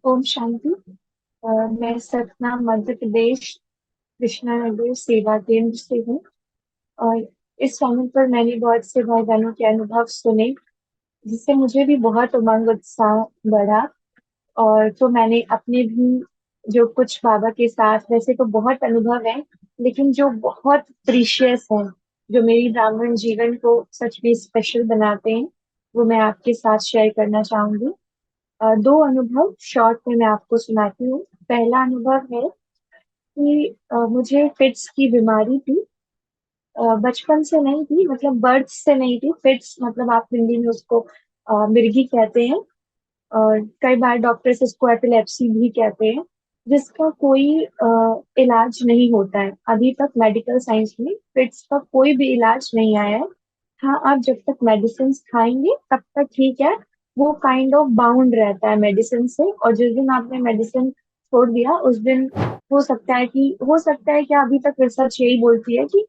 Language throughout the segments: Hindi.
ओम शांति। मैं सतना मध्य प्रदेश कृष्णा नगर सेवा केंद्र से हूँ। और इस समय पर मैंने बहुत से भाई बहनों के अनुभव सुने, जिससे मुझे भी बहुत उमंग उत्साह बढ़ा। और तो मैंने अपने भी जो कुछ बाबा के साथ वैसे तो बहुत अनुभव है, लेकिन जो बहुत प्रीशियस है, जो मेरी ब्राह्मण जीवन को सच में स्पेशल बनाते हैं, वो मैं आपके साथ शेयर करना चाहूंगी। दो अनुभव शॉर्ट में मैं आपको सुनाती हूँ। पहला अनुभव है कि मुझे फिट्स की बीमारी थी। बचपन से नहीं थी, मतलब बर्थ से नहीं थी। फिट्स मतलब आप हिंदी में उसको मिर्गी कहते हैं, और कई बार डॉक्टर्स इसको एपिलेप्सी भी कहते हैं, जिसका कोई इलाज नहीं होता है। अभी तक मेडिकल साइंस में फिट्स का कोई भी इलाज नहीं आया है। हाँ, आप जब तक मेडिसिन खाएंगे तब तक ठीक है। वो काइंड ऑफ बाउंड रहता है मेडिसिन से, और जिस दिन आपने मेडिसिन छोड़ दिया उस दिन हो सकता है कि अभी तक रिसर्च यही बोलती है कि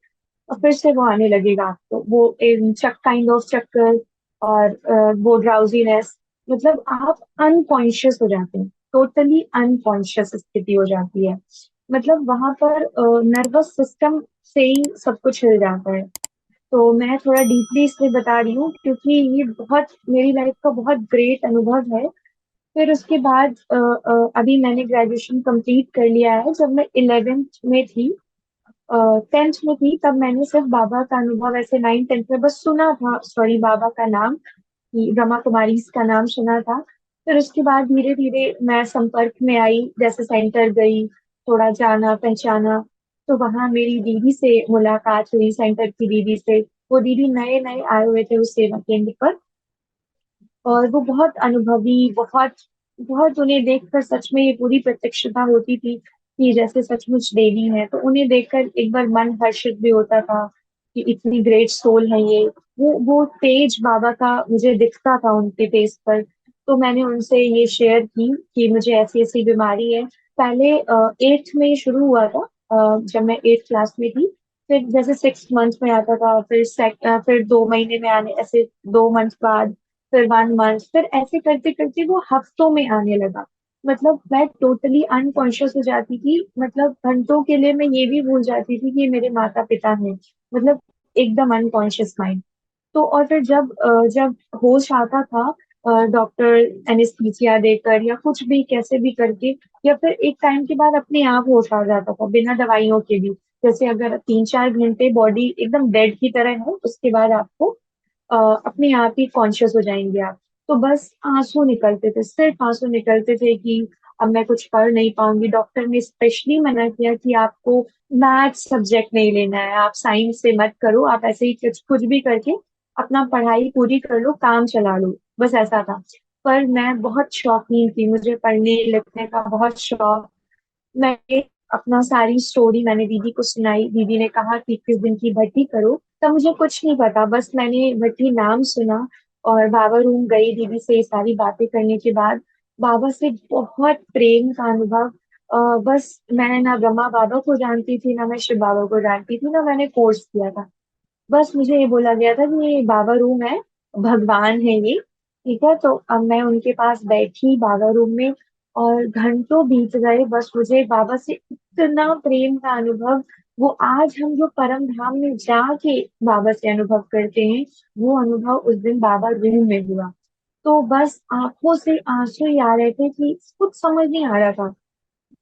फिर से वो आने लगेगा आपको, वो काइंड ऑफ चक्कर, और वो ड्राउजीनेस। मतलब आप अनकॉन्शियस हो जाते हैं, टोटली अनकॉन्शियस स्थिति हो जाती है। मतलब वहां पर नर्वस सिस्टम से ही सब कुछ हिल जाता है। तो मैं थोड़ा डीपली इसलिए बता रही हूँ क्योंकि ये बहुत मेरी लाइफ का बहुत ग्रेट अनुभव है। फिर उसके बाद अभी मैंने ग्रेजुएशन कंप्लीट कर लिया है। जब मैं 11th में थी, 10th में थी, तब मैंने सिर्फ बाबा का अनुभव ऐसे 9th 10th में बस सुना था, सॉरी, बाबा का नाम, कि ब्रह्मा कुमारी का नाम सुना था। फिर उसके बाद धीरे धीरे मैं संपर्क में आई, जैसे सेंटर गई, थोड़ा जाना पहचाना। तो वहां मेरी दीदी से मुलाकात हुई, सेंटर की दीदी से। वो दीदी नए नए आए हुए थे उस सेवा केंद्र पर, और वो बहुत अनुभवी, बहुत बहुत, उन्हें देखकर सच में ये पूरी प्रत्यक्षता होती थी कि जैसे सचमुच देवी है। तो उन्हें देखकर एक बार मन हर्षित भी होता था कि इतनी ग्रेट सोल है ये। वो तेज बाबा का मुझे दिखता था उनके फेस पर। तो मैंने उनसे ये शेयर की कि मुझे ऐसी ऐसी बीमारी है। पहले 8th में शुरू हुआ था, जब मैं 8th क्लास में थी। फिर जैसे 6th मंथ में आता था, फिर 2 महीने में आने, ऐसे 2 मंथ बाद, फिर 1 मंथ, फिर ऐसे करते करते वो हफ्तों में आने लगा। मतलब मैं टोटली अनकॉन्शियस हो जाती थी, मतलब घंटों के लिए मैं ये भी भूल जाती थी कि ये मेरे माता पिता हैं। मतलब एकदम अनकॉन्शियस माइंड। तो और फिर जब होश आता था, डॉक्टर एनेस्थीसिया देकर या कुछ भी कैसे भी करके, या फिर एक टाइम के बाद अपने आप होश आ जाता था बिना दवाइयों के भी। जैसे अगर 3 4 घंटे बॉडी एकदम डेड की तरह है, उसके बाद आपको अपने आप ही कॉन्शियस हो जाएंगे आप। तो बस आंसू निकलते थे, सिर्फ आंसू निकलते थे कि अब मैं कुछ कर नहीं पाऊंगी। डॉक्टर ने स्पेशली मना किया कि आपको मैथ्स सब्जेक्ट नहीं लेना है, आप साइंस से मत करो, आप ऐसे ही कुछ कुछ भी करके अपना पढ़ाई पूरी कर लो, काम चला लो, बस ऐसा था। पर मैं बहुत शौकीन थी, मुझे पढ़ने लिखने का बहुत शौक। मैंने अपना सारी स्टोरी मैंने दीदी को सुनाई। दीदी ने कहा कि 21 दिन की भर्ती करो। तब मुझे कुछ नहीं पता, बस मैंने भर्ती नाम सुना और बाबा रूम गई। दीदी से ये सारी बातें करने के बाद बाबा से बहुत प्रेम का अनुभव। बस मैं ना ब्रह्मा बाबा को जानती थी, ना मैं शिव बाबा को जानती थी, ना मैंने कोर्स किया था। बस मुझे ये बोला गया था कि ये बाबा रूम है, भगवान है ये। ठीक है, तो अब मैं उनके पास बैठी बाबा रूम में, और घंटों बीत गए। बस मुझे बाबा से इतना प्रेम का अनुभव, वो आज हम जो परम धाम में जाके बाबा से अनुभव करते हैं, वो अनुभव उस दिन बाबा रूम में हुआ। तो बस आंखों से आंसू ही आ रहे थे कि कुछ समझ नहीं आ रहा था।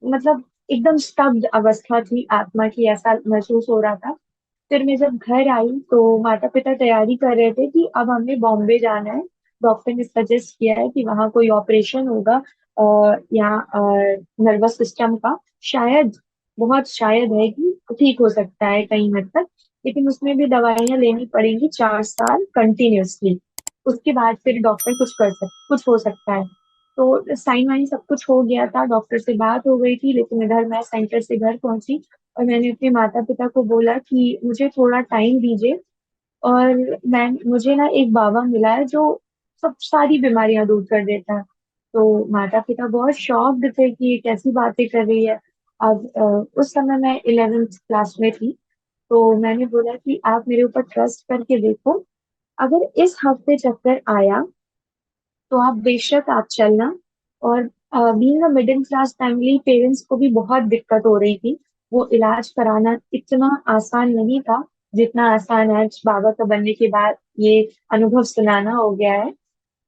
मतलब एकदम स्तब्ध अवस्था थी आत्मा की, ऐसा महसूस हो रहा था। फिर मैं जब घर आई तो माता पिता तैयारी कर रहे थे कि अब हमें बॉम्बे जाना है। डॉक्टर ने सजेस्ट किया है कि वहाँ कोई ऑपरेशन होगा, यहाँ नर्वस सिस्टम का, शायद, बहुत शायद है कि ठीक हो सकता है कहीं हद तक, लेकिन उसमें भी दवाइयाँ लेनी पड़ेंगी 4 साल कंटिन्यूअसली। उसके बाद फिर डॉक्टर कुछ हो सकता है। तो साइन वाइन सब कुछ हो गया था, डॉक्टर से बात हो गई थी, लेकिन इधर मैं सेंटर से घर पहुंची और मैंने अपने माता पिता को बोला कि मुझे थोड़ा टाइम दीजिए। और मुझे ना एक बाबा मिला है जो सब सारी बीमारियां दूर कर देता है। तो माता पिता बहुत शॉक्ड थे कि ये कैसी बातें कर रही है। अब उस समय मैं 11th क्लास में थी। तो मैंने बोला कि आप मेरे ऊपर ट्रस्ट करके देखो, अगर इस हफ्ते चक्कर आया तो आप बेशक आप चलना, और being a middle class family, parents को भी बहुत दिक्कत हो रही थी। वो इलाज कराना इतना आसान नहीं था जितना आसान आज बाबा का बनने के बाद ये अनुभव सुनाना हो गया है।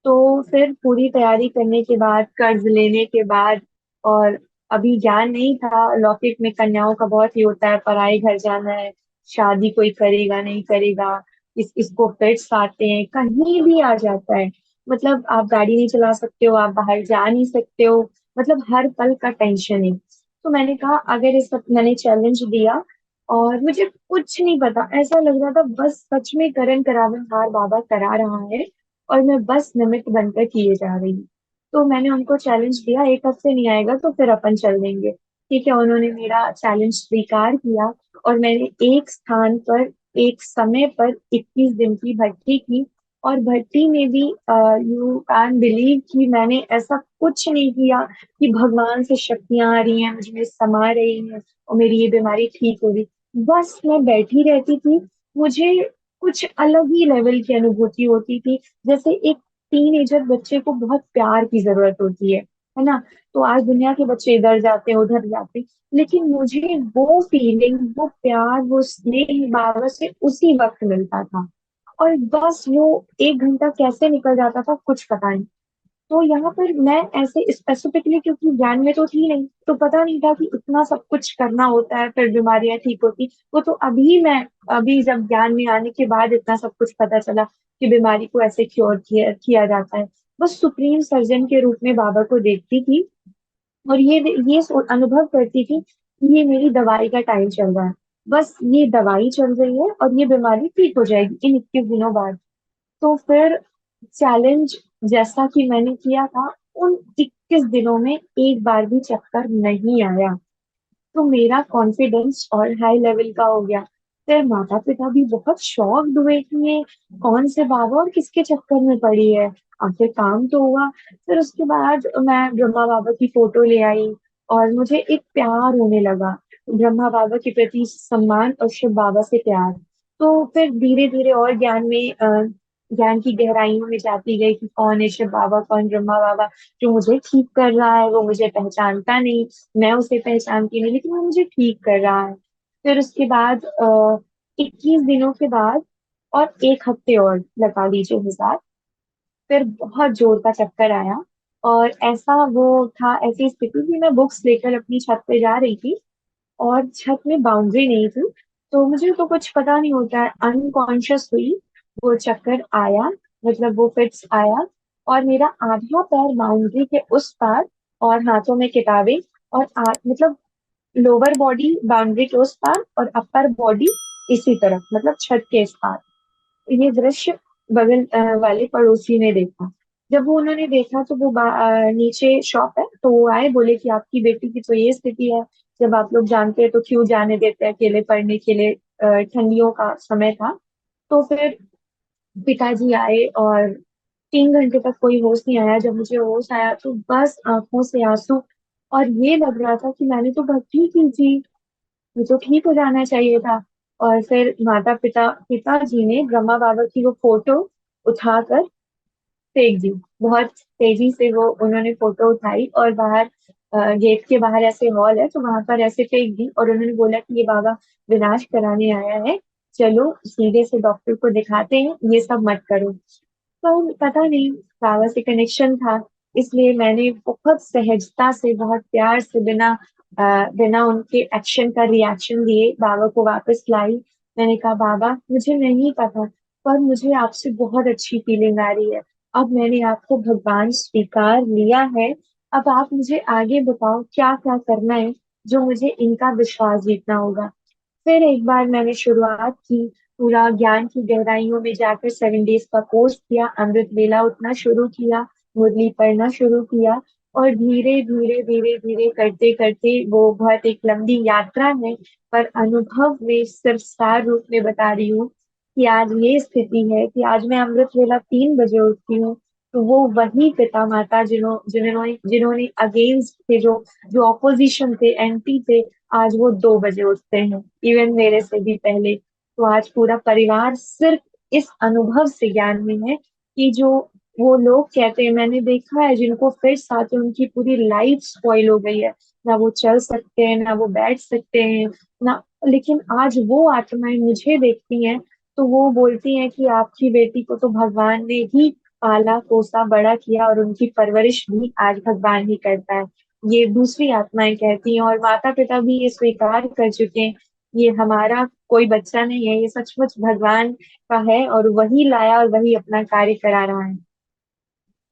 तो फिर पूरी तैयारी करने के बाद, कर्ज लेने के बाद, और अभी ज्ञान नहीं था, लौकिक में कन्याओं का बहुत ही होता है, पराए घर जाना है, शादी कोई करेगा नहीं करेगा, इसको फिट्स आते हैं, कहीं भी आ जाता है। मतलब आप गाड़ी नहीं चला सकते हो, आप बाहर जा नहीं सकते हो, मतलब हर पल का टेंशन है। तो मैंने कहा अगर ये सब मैंने चैलेंज दिया, और मुझे कुछ नहीं पता, ऐसा लग रहा था बस सच में करण करावनहार बाबा करा रहा है और मैं बस निमित्त बनकर किए जा रही हूँ। तो मैंने उनको चैलेंज दिया, 1 हफ्ते नहीं आएगा तो फिर अपन चल देंगे। ठीक है, उन्होंने मेरा चैलेंज स्वीकार किया, और मैंने एक स्थान पर, एक समय पर 21 दिन की भर्ती की। और भर्ती में भी यू कैन बिलीव कि मैंने ऐसा कुछ नहीं किया कि भगवान से शक्तियां आ रही हैं, मुझे समा रही हैं और मेरी ये बीमारी ठीक हो रही। बस मैं बैठी रहती थी, मुझे कुछ अलग ही लेवल की अनुभूति होती थी। जैसे एक टीनेजर बच्चे को बहुत प्यार की जरूरत होती है ना। तो आज दुनिया के बच्चे इधर जाते हैं उधर जाते हैं, लेकिन मुझे वो फीलिंग, वो प्यार, वो स्नेह बाबा से उसी वक्त मिलता था। और बस वो 1 घंटा कैसे निकल जाता था कुछ पता नहीं। तो यहाँ पर मैं ऐसे स्पेसिफिकली, क्योंकि ज्ञान में तो थी नहीं, तो पता नहीं था कि इतना सब कुछ करना होता है फिर बीमारियां ठीक होती। वो तो अभी जब ज्ञान में आने के बाद इतना सब कुछ पता चला कि बीमारी को ऐसे क्योर किया जाता है। बस सुप्रीम सर्जन के रूप में बाबा को देखती थी, और अनुभव करती थी कि ये मेरी दवाई का टाइम चल रहा है, बस ये दवाई चल रही है और ये बीमारी ठीक हो जाएगी इन 21 दिनों बाद। तो फिर चैलेंज जैसा कि मैंने किया था, उन 21 दिनों में एक बार भी चक्कर नहीं आया। तो मेरा कॉन्फिडेंस और हाई लेवल का हो गया। फिर माता पिता भी बहुत शॉक्ड हुए कि ये कौन से बाबा और किसके चक्कर में पड़ी है, आखिर काम तो हुआ। फिर उसके बाद मैं ब्रह्मा बाबा की फोटो ले आई, और मुझे एक प्यार होने लगा, ब्रह्मा बाबा के प्रति सम्मान और शिव बाबा से प्यार। तो फिर धीरे धीरे और ज्ञान की गहराइयों में जाती गई कि कौन है शिव बाबा, कौन ब्रह्मा बाबा। जो मुझे ठीक कर रहा है वो मुझे पहचानता नहीं, मैं उसे पहचानती नहीं, लेकिन वो मुझे ठीक कर रहा है। फिर उसके बाद 21 दिनों के बाद, और 1 हफ्ते और लगा लीजिए हिसाब, फिर बहुत जोर का चक्कर आया। और ऐसा वो था, ऐसी स्थिति कि मैं बुक्स लेकर अपनी छत पे जा रही थी, और छत में बाउंड्री नहीं थी। तो मुझे तो कुछ पता नहीं होता है, अनकॉन्शियस हुई, वो चक्कर आया, मतलब वो फिट्स आया, और मेरा आधा पैर बाउंड्री के उस पार, और हाथों में किताबें, और मतलब लोअर बॉडी बाउंड्री के उस पार और अपर बॉडी इसी तरफ, मतलब छत के इस पार। ये दृश्य बगल वाले पड़ोसी ने देखा। जब वो उन्होंने देखा तो वो नीचे शॉप है, तो वो आए, बोले कि आपकी बेटी की तो ये स्थिति है, जब आप लोग जानते हैं तो क्यों जाने देते हैं अकेले पढ़ने के लिए। ठंडियों का समय था। तो फिर पिताजी आए, और 3 घंटे तक कोई होश नहीं आया। जब मुझे होश आया तो बस आंखों से आंसू, और ये लग रहा था कि मैंने तो भक्ति की थी, ये तो ठीक हो जाना चाहिए था। और फिर पिताजी ने ब्रह्मा बाबा की वो फोटो उठाकर फेंक दी। बहुत तेजी से वो उन्होंने फोटो उठाई, और बाहर गेट के बाहर ऐसे हॉल है तो वहां पर ऐसे फेंक दी, और उन्होंने बोला कि ये बाबा विनाश कराने आया है, चलो सीधे से डॉक्टर को दिखाते हैं, ये सब मत करो। तो पता नहीं, बाबा से कनेक्शन था, इसलिए मैंने बहुत सहजता से, बहुत प्यार से, बिना उनके एक्शन का रिएक्शन दिए बाबा को वापस लाई। मैंने कहा बाबा मुझे नहीं पता, पर मुझे आपसे बहुत अच्छी फीलिंग आ रही है, अब मैंने आपको भगवान स्वीकार लिया है। अब आप मुझे आगे बताओ क्या क्या करना है, जो मुझे इनका विश्वास जीतना होगा। फिर एक बार मैंने शुरुआत की, पूरा ज्ञान की गहराइयों में जाकर 7 डेज का कोर्स किया, अमृत वेला उठना शुरू किया, मुरली पढ़ना शुरू किया। और धीरे धीरे धीरे धीरे करते करते, वो बहुत एक लंबी यात्रा है, पर अनुभव में सिर्फ सार रूप में बता रही हूँ कि आज ये स्थिति है कि आज मैं अमृत वेला 3 बजे उठती हूँ। तो वो वही पिता माता जिन्होंने जिन्होंने अगेंस्ट थे, जो जो ऑपोजिशन थे, एंटी थे, आज वो 2 बजे उठते हैं, इवन मेरे से भी पहले। तो आज पूरा परिवार सिर्फ इस अनुभव से ज्ञान में है कि जो वो लोग कहते हैं, मैंने देखा है जिनको फिर साथ में उनकी पूरी लाइफ स्पॉइल हो गई है, ना वो चल सकते हैं ना वो बैठ सकते हैं ना। लेकिन आज वो आत्माएं मुझे देखती हैं तो वो बोलती हैं कि आपकी बेटी को तो भगवान ने ही पाला पोसा बड़ा किया और उनकी परवरिश भी आज भगवान ही करता है। ये दूसरी आत्माएं कहती हैं, और माता पिता भी ये स्वीकार कर चुके हैं, ये हमारा कोई बच्चा नहीं है, ये सचमुच भगवान का है और वही लाया और वही अपना कार्य करा रहा है।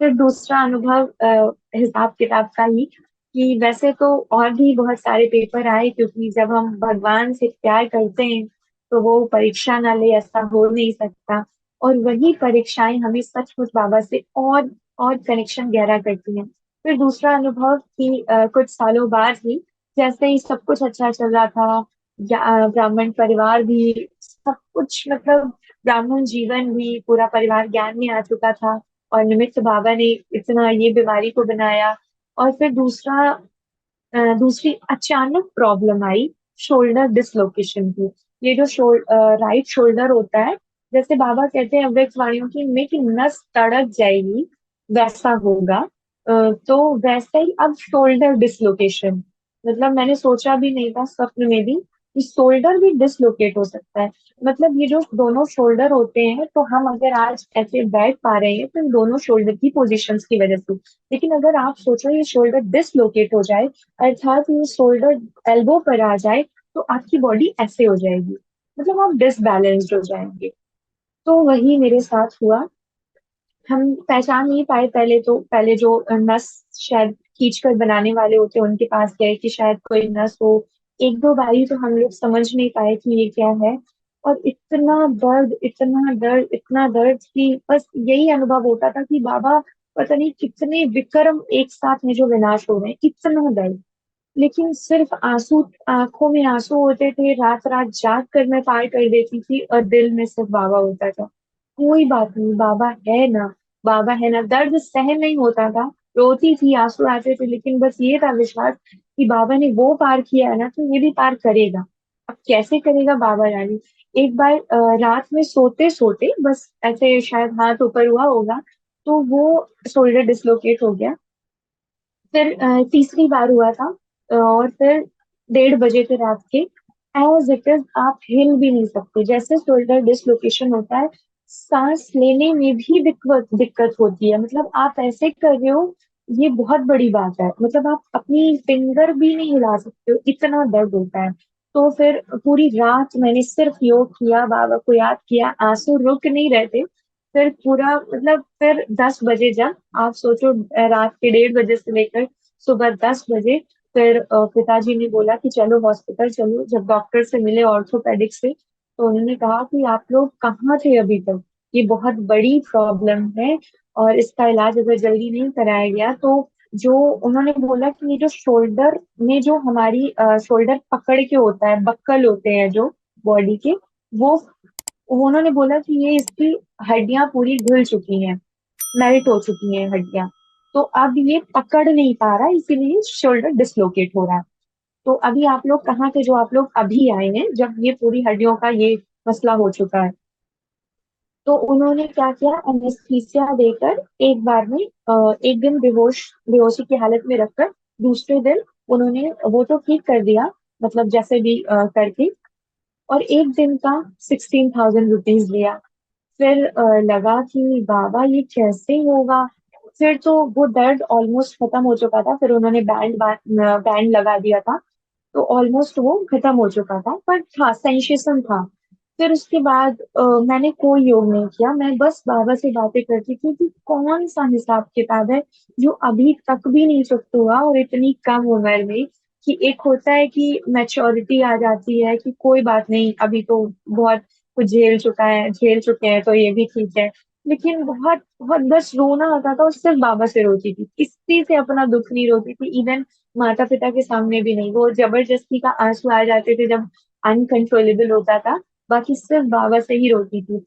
फिर दूसरा अनुभव हिसाब किताब का ही, कि वैसे तो और भी बहुत सारे पेपर आए, क्योंकि जब हम भगवान से प्यार करते हैं तो वो परीक्षा ना ले ऐसा हो नहीं सकता। और वही परीक्षाएं हमें सचमुच बाबा से और कनेक्शन गहरा करती हैं। फिर दूसरा अनुभव कि कुछ सालों बाद ही, जैसे ही सब कुछ अच्छा चल रहा था, ब्राह्मण परिवार भी सब कुछ मतलब ब्राह्मण जीवन भी पूरा परिवार ज्ञान में आ चुका था, और निमित्त बाबा ने इतना ये बीमारी को बनाया। और फिर दूसरी अचानक प्रॉब्लम आई, शोल्डर डिसलोकेशन की। ये जो राइट शोल्डर होता है, जैसे बाबा कहते हैं अव्यक्त वाणियों की में कि नस तड़क जाएगी, वैसा होगा। तो वैसे ही अब शोल्डर डिसलोकेशन, मतलब मैंने सोचा भी नहीं था स्वप्न में भी कि शोल्डर भी डिसलोकेट हो सकता है। मतलब ये जो दोनों शोल्डर होते हैं, तो हम अगर आज ऐसे बैठ पा रहे हैं तो इन दोनों शोल्डर की पोजीशंस की वजह से। लेकिन अगर आप सोचो ये शोल्डर डिसलोकेट हो जाए, अर्थात ये शोल्डर एल्बो पर आ जाए, तो आपकी बॉडी ऐसे हो जाएगी, मतलब आप डिसबैलेंस्ड हो जाएंगे। तो वही मेरे साथ हुआ। हम पहचान नहीं पाए पहले, तो पहले जो नस शायद खींच कर बनाने वाले होते हैं उनके पास गए कि शायद कोई नस हो। एक दो बारी तो हम लोग समझ नहीं पाए कि ये क्या है। और इतना दर्द कि बस यही अनुभव होता था कि बाबा पता नहीं कितने विक्रम एक साथ में जो विनाश हो रहे हैं, इतना दर्द। लेकिन सिर्फ आंसू, आंखों में आंसू होते थे, रात रात जाग कर मैं पार कर देती थी, और दिल में सिर्फ बाबा होता था। कोई बात नहीं, बाबा है ना, बाबा है ना। दर्द सहन नहीं होता था, रोती थी, आंसू आते थे, लेकिन बस ये था विश्वास कि बाबा ने वो पार किया है ना तो ये भी पार करेगा। अब कैसे करेगा बाबा जाने। एक बार रात में सोते सोते बस ऐसे शायद हाथ ऊपर हुआ होगा, तो वो शोल्डर डिसलोकेट हो गया। फिर तीसरी बार हुआ था, और फिर 1:30 बजे थे रात के। एज इट इज आप हिल भी नहीं सकते, जैसे शोल्डर डिसलोकेशन होता है, सांस लेने में भी दिक्कत दिक्कत होती है। मतलब आप ऐसे कर रहे हो, ये बहुत बड़ी बात है, मतलब आप अपनी फिंगर भी नहीं हिला सकते हो, इतना दर्द होता है। तो फिर पूरी रात मैंने सिर्फ योग किया, बाबा को याद किया, आंसू रुक नहीं रहे थे। फिर पूरा मतलब फिर 10 बजे, जब आप सोचो रात के 1:30 बजे से लेकर सुबह 10 बजे, फिर पिताजी ने बोला कि चलो हॉस्पिटल चलो। जब डॉक्टर से मिले ऑर्थोपेडिक से, तो उन्होंने कहा कि आप लोग कहाँ थे अभी तक, ये बहुत बड़ी प्रॉब्लम है, और इसका इलाज अगर जल्दी नहीं कराया गया तो जो उन्होंने बोला कि ये जो शोल्डर में जो हमारी शोल्डर पकड़ के होता है, बक्कल होते हैं जो बॉडी के, वो उन्होंने बोला कि ये इसकी हड्डियां पूरी घुल चुकी हैं, मेल्ट हो चुकी हैं हड्डियां। तो अब ये पकड़ नहीं पा रहा, इसीलिए शोल्डर डिसलोकेट हो रहा है। तो अभी आप लोग कहाँ थे जो आप लोग अभी आए हैं जब ये पूरी हड्डियों का ये मसला हो चुका है। तो उन्होंने क्या किया, एनेस्थीसिया देकर एक बार में एक दिन बेहोशी की हालत में रखकर, दूसरे दिन उन्होंने वो तो ठीक कर दिया, मतलब जैसे भी करके, और एक दिन का 16,000 रुपीज लिया। फिर लगा कि बाबा ये कैसे होगा। फिर तो वो दर्द ऑलमोस्ट खत्म हो चुका था, फिर उन्होंने बैंड लगा दिया था, तो ऑलमोस्ट वो खत्म हो चुका था, पर था सेंसेशन था। फिर उसके बाद मैंने कोई योग नहीं किया, मैं बस बाबा से बातें करती थी कि कौन सा हिसाब किताब है जो अभी तक भी नहीं चुकता हुआ, और इतनी कम उम्र में। कि एक होता है कि मैच्योरिटी आ जाती है कि कोई बात नहीं, अभी तो बहुत कुछ झेल चुके हैं, तो ये भी ठीक है। लेकिन बहुत बहुत बस रोना आता था, और सिर्फ बाबा से रोती थी, किसी से अपना दुख नहीं रोती थी, इवन माता पिता के सामने भी नहीं। वो जबरदस्ती का आंसू आ जाते थे जब अनकंट्रोलेबल होता था, बाकी सिर्फ बाबा से ही रोती थी।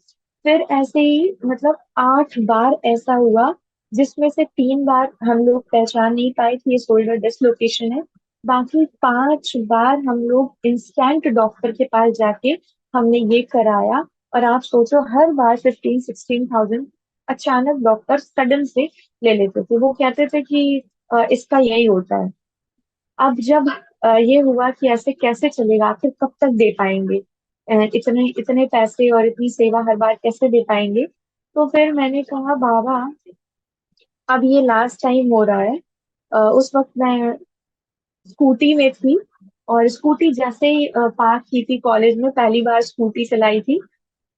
फिर ऐसे ही मतलब 8 बार ऐसा हुआ, जिसमें से 3 बार हम लोग पहचान नहीं पाए कि ये शोल्डर डिसलोकेशन है। बाकी 5 बार हम लोग इंस्टेंट डॉक्टर के पास जाके हमने ये कराया। और आप सोचो हर बार 15-16 थाउजेंड अचानक डॉक्टर सडन से ले लेते थे। वो कहते थे कि इसका यही होता है। अब जब ये हुआ कि ऐसे कैसे चलेगा, आखिर कब तक दे पाएंगे, इतने इतने पैसे और इतनी सेवा हर बार कैसे दे पाएंगे। तो फिर मैंने कहा बाबा, अब ये लास्ट टाइम हो रहा है। उस वक्त मैं स्कूटी में थी, और स्कूटी जैसे ही पार्क की थी, कॉलेज में पहली बार स्कूटी चलाई थी,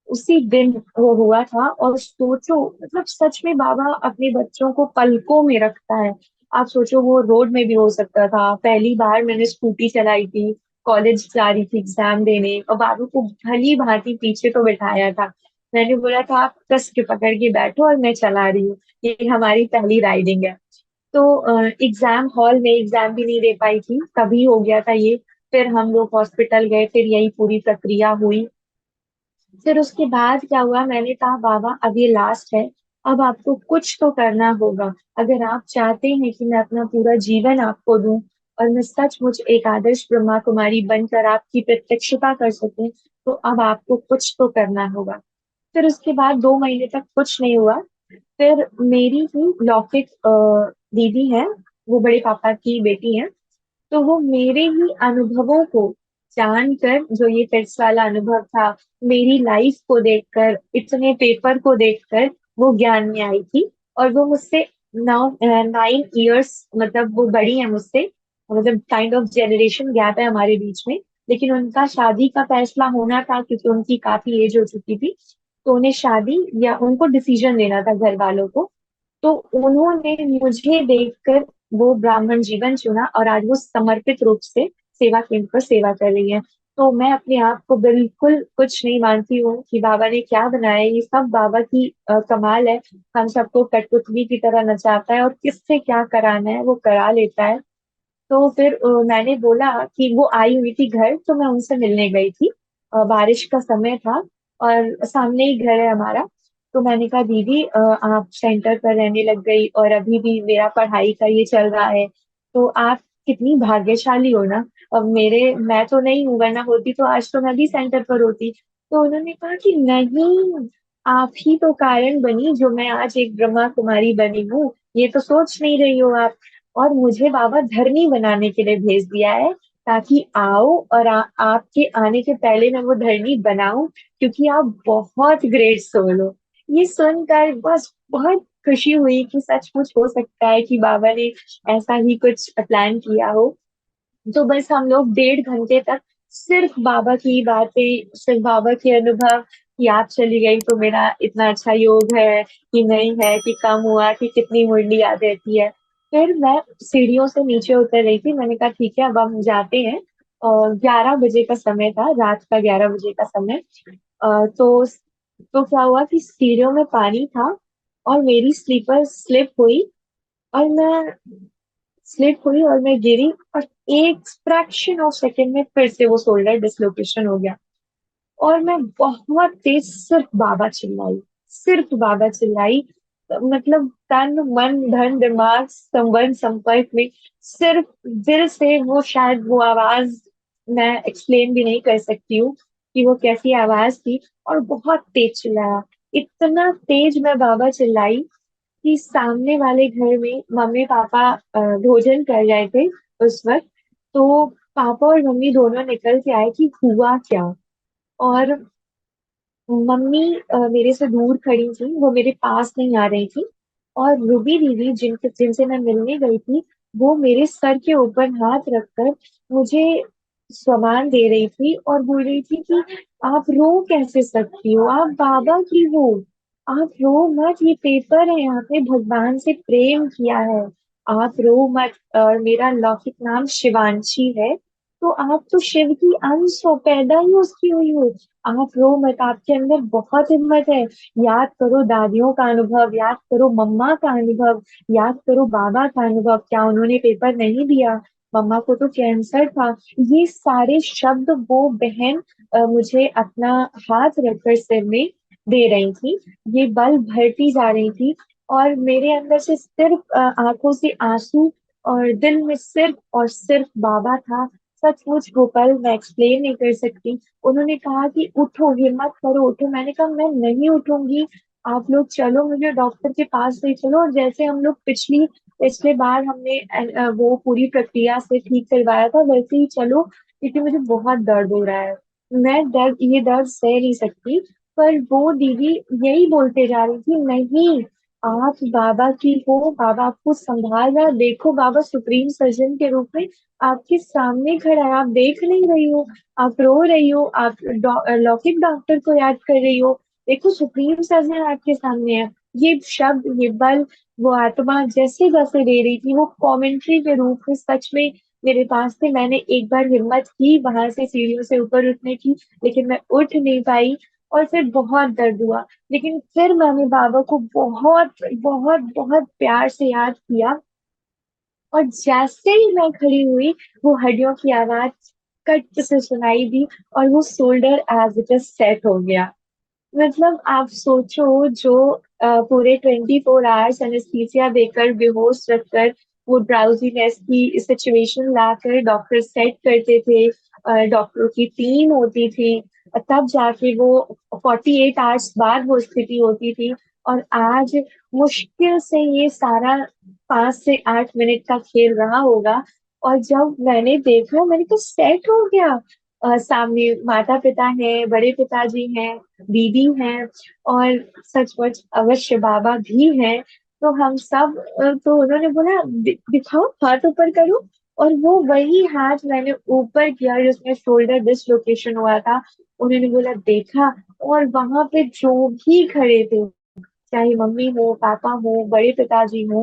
उसी दिन वो हुआ था। और सोचो, मतलब सच में बाबा अपने बच्चों को पलकों में रखता है। आप सोचो, वो रोड में भी हो सकता था। पहली बार मैंने स्कूटी चलाई थी, कॉलेज जा रही थी एग्जाम देने, और बाबू को भली भांति पीछे तो बिठाया था। मैंने बोला था आप कस के पकड़ के बैठो और मैं चला रही हूँ, ये हमारी पहली राइडिंग है। तो एग्जाम हॉल में एग्जाम भी नहीं दे पाई थी, तभी हो गया था ये। फिर हम लोग हॉस्पिटल गए, फिर यही पूरी प्रक्रिया हुई। फिर उसके बाद क्या हुआ, मैंने कहा बाबा अब ये लास्ट है, अब आपको कुछ तो करना होगा। अगर आप चाहते हैं कि मैं अपना पूरा जीवन आपको दूं, और मैं सचमुच एक आदर्श ब्रह्मा कुमारी बनकर आपकी प्रत्यक्षता कर सकूं, तो अब आपको कुछ तो करना होगा। फिर उसके बाद 2 महीने तक कुछ नहीं हुआ। फिर मेरी ही लौकिक दीदी है, वो बड़े पापा की बेटी है। तो वो मेरे ही अनुभवों को जानकर, जो ये टेस्ट वाला अनुभव था, मेरी लाइफ को देखकर, इतने पेपर को देखकर वो ज्ञान में आई थी। और वो मुझसे 9 9 इयर्स, मतलब वो बड़ी है मुझसे, मतलब काइंड ऑफ जनरेशन गैप है हमारे बीच में। लेकिन उनका शादी का फैसला होना था, क्योंकि उनकी काफी एज हो चुकी थी। तो उन्हें शादी, या उनको डिसीजन लेना था घर वालों को। तो उन्होंने मुझे देखकर वो ब्राह्मण जीवन चुना, और आज वो समर्पित रूप से सेवा केंद्र पर सेवा कर रही है। तो मैं अपने आप को बिल्कुल कुछ नहीं मानती हूँ कि बाबा ने क्या बनाया है। ये सब बाबा की कमाल है। हम सबको कठपुतली की तरह नचाता है, और किससे क्या कराना है वो करा लेता है। तो फिर मैंने बोला कि वो आई हुई थी घर, तो मैं उनसे मिलने गई थी। बारिश का समय था, और सामने ही घर है हमारा। तो मैंने कहा दीदी, आप सेंटर पर रहने लग गई, और अभी भी मेरा पढ़ाई का ये चल रहा है, तो आप कितनी भाग्यशाली हो ना। अब मैं तो नहीं हूँ, वरना होती तो आज तो मैं भी सेंटर पर होती। तो उन्होंने कहा कि नहीं, आप ही तो कारण बनी जो मैं आज एक ब्रह्मा कुमारी बनी हूँ, ये तो सोच नहीं रही हो आप। और मुझे बाबा धरनी बनाने के लिए भेज दिया है, ताकि आओ और आपके आने के पहले मैं वो धरनी बनाऊं, क्योंकि आप बहुत ग्रेट सोल हो। ये सुनकर बस बहुत खुशी हुई कि सचमुच हो सकता है कि बाबा ने ऐसा ही कुछ प्लान किया हो। तो बस हम लोग 1.5 घंटे तक सिर्फ बाबा की बातें, सिर्फ बाबा के अनुभव, कि आप चली गई तो मेरा इतना अच्छा योग है कि नहीं है, कि कम हुआ, कि कितनी मुरली याद रहती है। फिर मैं सीढ़ियों से नीचे उतर रही थी, मैंने कहा ठीक है अब हम जाते हैं। और 11 बजे का समय था, रात का 11 बजे का समय। तो क्या हुआ कि सीढ़ियों में पानी था, और मेरी स्लीपर स्लिप हुई, और मैं गिरी, और एक फ्रैक्शन ऑफ सेकेंड में फिर से वो शोल्डर डिसलोकेशन हो गया। और मैं बहुत तेज सिर्फ बाबा चिल्लाई, सिर्फ बाबा चिल्लाई। मतलब तन मन धन दिमाग संबंध संपर्क में, सिर्फ दिल से वो, शायद वो आवाज मैं एक्सप्लेन भी नहीं कर सकती हूँ कि वो कैसी आवाज थी। और बहुत तेज चिल्लाया, इतना तेज मैं बाबा चिल्लाई कि सामने वाले घर में मम्मी पापा भोजन कर रहे थे उस वक्त। तो पापा और मम्मी दोनों निकल के आए कि हुआ क्या। और मम्मी मेरे से दूर खड़ी थी, वो मेरे पास नहीं आ रही थी। और रूबी दीदी जिनसे मैं मिलने गई थी, वो मेरे सर के ऊपर हाथ रखकर मुझे सामान दे रही थी, और बोल रही थी कि आप रो कैसे सकती हो, आप बाबा की हो, आप रो मत, ये पेपर है, आपने भगवान से प्रेम किया है, आप रो मत। और मेरा लौकिक नाम शिवांशी है। तो आप तो शिव की अंश हो, पैदा ही उसकी हुई हो। आप रो मत, आपके अंदर बहुत हिम्मत है। याद करो दादियों का अनुभव, याद करो मम्मा का अनुभव, याद करो बाबा का अनुभव, क्या उन्होंने पेपर नहीं दिया, मम्मा को तो कैंसर था। ये सारे शब्द वो बहन मुझे अपना हाथ रखकर सिर में दे रही थी, ये बल भरती जा रही थी। और मेरे अंदर से सिर्फ आंखों से आंसू, और दिल में सिर्फ और सिर्फ बाबा था। सचमुच वो पल मैं एक्सप्लेन नहीं कर सकती। उन्होंने कहा कि उठो, हिम्मत करो, उठो। मैंने कहा मैं नहीं उठूंगी, आप लोग चलो, मुझे डॉक्टर के पास ले चलो। और जैसे हम लोग पिछले बार हमने वो पूरी प्रक्रिया से ठीक करवाया था, वैसे ही चलो, क्योंकि मुझे बहुत दर्द हो रहा है। मैं ये दर्द सह नहीं सकती। पर वो दीदी यही बोलते जा रही थी, नहीं, आप बाबा की हो, बाबा आपको संभाल रहा है, देखो बाबा सुप्रीम सर्जन के रूप में आपके सामने खड़ा है, आप देख नहीं रही हो, आप रो रही हो, आप लौकिक डॉक्टर को याद कर रही हो, देखो सुप्रीम सर्जन आपके सामने है। ये शब्द, ये बल, वो आत्मा जैसे जैसे दे रही थी, वो कमेंट्री के रूप में सच में मेरे पास थे। मैंने एक बार हिम्मत की वहां से सीढ़ियों से ऊपर उठने की, लेकिन मैं उठ नहीं पाई, और फिर बहुत दर्द हुआ। लेकिन फिर मैंने बाबा को बहुत बहुत बहुत प्यार से याद किया, और जैसे ही मैं खड़ी हुई, वो हड्डियों की आवाज कट से सुनाई दी, और वो shoulder as it is set हो गया। मतलब आप सोचो, जो पूरे 24 आवर्स एनेस्थीसिया देकर, बेहोश रखकर, वो ड्राउजीनेस की सिचुएशन लाकर डॉक्टर सेट करते थे, डॉक्टरों की टीम होती थी, तब जाके वो 48 आवर्स बाद वो स्थिति होती थी। और आज मुश्किल से ये सारा 5 से 8 मिनट का खेल रहा होगा। और जब मैंने देखा, मैंने तो सेट हो गया। सामने माता पिता हैं, बड़े पिताजी हैं, दीदी हैं, और सचमुच अवश्य बाबा भी हैं। तो हम सब तो उन्होंने बोला, दिखाओ, हाथ ऊपर करो। और वो वही हाथ मैंने ऊपर किया जिसमें शोल्डर डिसलोकेशन हुआ था। उन्होंने बोला, देखा। और वहां पे जो भी खड़े थे, चाहे मम्मी हो, पापा हो, बड़े पिताजी हो,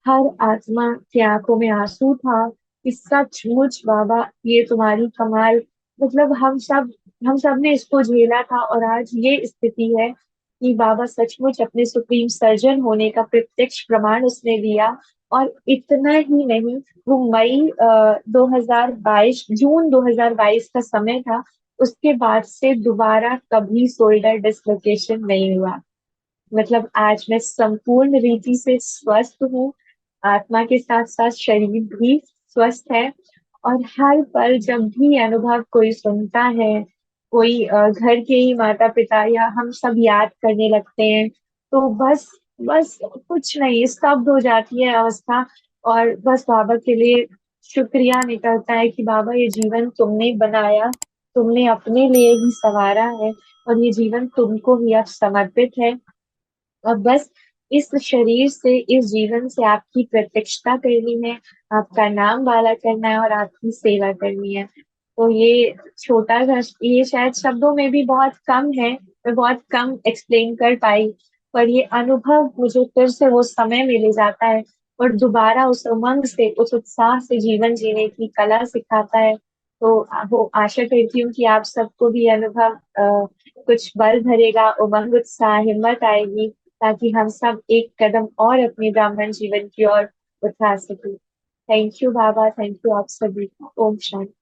हर आत्मा की आंखों में आंसू था कि सचमुच बाबा, ये तुम्हारी कमाल। मतलब हम सब ने इसको झेला था, और आज ये स्थिति है कि बाबा सचमुच अपने सुप्रीम सर्जन होने का प्रत्यक्ष प्रमाण उसने दिया। और इतना ही नहीं, वो मई 2022, जून 2022 का समय था। उसके बाद से दोबारा कभी शोल्डर डिसलोकेशन नहीं हुआ। मतलब आज मैं संपूर्ण रीति से स्वस्थ हूँ, आत्मा के साथ साथ शरीर भी स्वस्थ है। और हर पल जब भी अनुभव कोई सुनता है, कोई घर के ही माता पिता या हम सब याद करने लगते हैं, तो बस बस कुछ नहीं, स्तब्ध हो जाती है अवस्था। और बस बाबा के लिए शुक्रिया निकलता है कि बाबा, ये जीवन तुमने बनाया, तुमने अपने लिए ही संवारा है, और ये जीवन तुमको ही अब समर्पित है। अब बस इस शरीर से, इस जीवन से आपकी प्रत्यक्षता करनी है, आपका नाम वाला करना है, और आपकी सेवा करनी है। तो ये छोटा सा, ये शायद शब्दों में भी बहुत कम है, मैं बहुत कम एक्सप्लेन कर पाई। पर ये अनुभव मुझे फिर से वो समय में ले जाता है, और दोबारा उस उमंग से, उस उत्साह से जीवन जीने की कला सिखाता है। तो वो आशा करती हूँ कि आप सबको भी ये अनुभव कुछ बल भरेगा, उमंग, उत्साह, हिम्मत आएगी, ताकि हम सब एक कदम और अपने ब्राह्मण जीवन की ओर उठा सके। Thank you Baba, thank you आप सभी को। ओम शांति।